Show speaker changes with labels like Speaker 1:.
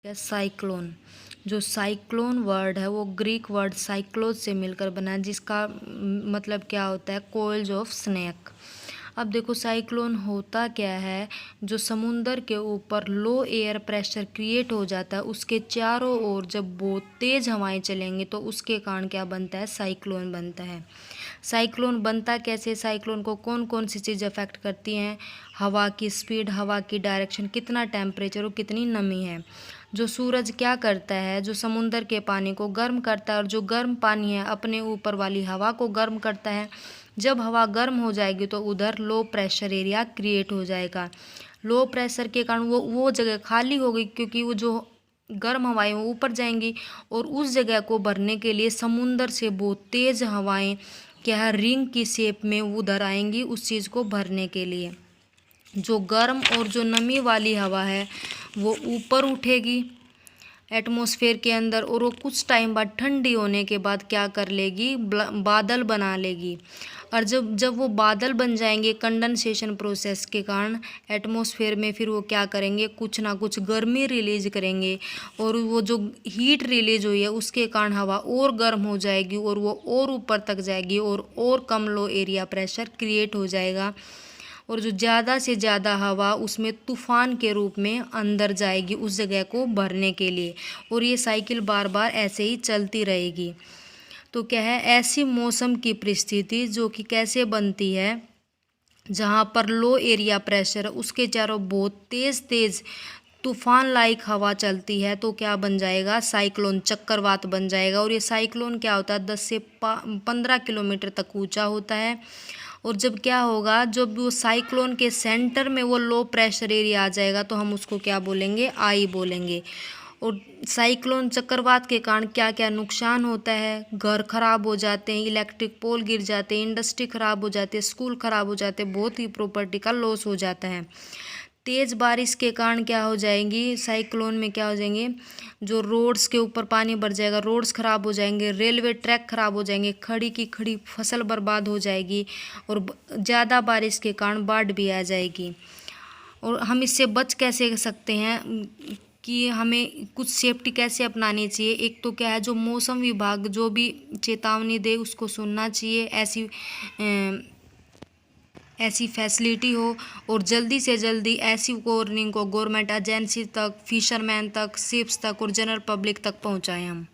Speaker 1: है साइक्लोन। जो cyclone word है वो ग्रीक वर्ड साइक्लोस से मिलकर बना है, जिसका मतलब क्या होता है, कोइल्स ऑफ स्नेक। अब देखो साइक्लोन होता क्या है, जो समुंदर के ऊपर लो एयर प्रेशर क्रिएट हो जाता है, उसके चारों ओर जब बहुत तेज़ हवाएं चलेंगी तो उसके कारण क्या बनता है, साइक्लोन बनता है। साइक्लोन बनता कैसे, साइक्लोन को कौन कौन सी चीज़ अफेक्ट करती हैं, हवा की स्पीड, हवा की डायरेक्शन, कितना टेम्परेचर और कितनी नमी है। जो सूरज क्या करता है, जो समुंदर के पानी को गर्म करता है, और जो गर्म पानी है अपने ऊपर वाली हवा को गर्म करता है। जब हवा गर्म हो जाएगी तो उधर लो प्रेशर एरिया क्रिएट हो जाएगा। लो प्रेशर के कारण वो जगह खाली हो गई, क्योंकि वो जो गर्म हवाएं वो ऊपर जाएंगी, और उस जगह को भरने के लिए समुंदर से बहुत तेज़ हवाएं क्या है, रिंग की शेप में उधर आएंगी उस चीज़ को भरने के लिए। जो गर्म और जो नमी वाली हवा है वो ऊपर उठेगी एटमॉस्फेयर के अंदर, और वो कुछ टाइम बाद ठंडी होने के बाद क्या कर लेगी, बादल बना लेगी। और जब जब वो बादल बन जाएंगे कंडेंसेशन प्रोसेस के कारण एटमॉस्फेयर में, फिर वो क्या करेंगे, कुछ ना कुछ गर्मी रिलीज करेंगे, और वो जो हीट रिलीज हुई है उसके कारण हवा और गर्म हो जाएगी, और वो और ऊपर तक जाएगी, और कम लो एरिया प्रेशर क्रिएट हो जाएगा, और जो ज़्यादा से ज़्यादा हवा उसमें तूफान के रूप में अंदर जाएगी उस जगह को भरने के लिए, और ये साइकिल बार बार ऐसे ही चलती रहेगी। तो क्या है, ऐसी मौसम की परिस्थिति जो कि कैसे बनती है, जहाँ पर लो एरिया प्रेशर उसके चारों बहुत तेज़ तेज़ तूफान लाइक हवा चलती है, तो क्या बन जाएगा, साइक्लोन, चक्रवात बन जाएगा। और ये साइक्लोन क्या होता है, 10 से 15 किलोमीटर तक ऊंचा होता है। और जब क्या होगा, जब वो साइक्लोन के सेंटर में वो लो प्रेशर एरिया आ जाएगा तो हम उसको क्या बोलेंगे, आई बोलेंगे। और साइक्लोन चक्रवात के कारण क्या क्या नुकसान होता है, घर खराब हो जाते हैं, इलेक्ट्रिक पोल गिर जाते हैं, इंडस्ट्री खराब हो जाती है, स्कूल खराब हो जाते हैं, बहुत ही प्रॉपर्टी का लॉस हो जाता है। तेज़ बारिश के कारण क्या हो जाएंगी, साइक्लोन में क्या हो जाएंगे, जो रोड्स के ऊपर पानी भर जाएगा, रोड्स खराब हो जाएंगे, रेलवे ट्रैक खराब हो जाएंगे, खड़ी की खड़ी फसल बर्बाद हो जाएगी, और ज़्यादा बारिश के कारण बाढ़ भी आ जाएगी। और हम इससे बच कैसे सकते हैं, कि हमें कुछ सेफ्टी कैसे अपनानी चाहिए। एक तो क्या है, जो मौसम विभाग जो भी चेतावनी दे उसको सुनना चाहिए, ऐसी फैसिलिटी हो, और जल्दी से जल्दी ऐसी वार्निंग को गवर्नमेंट एजेंसी तक, फिशरमैन तक, शिप्स तक और जनरल पब्लिक तक पहुंचाएं हम।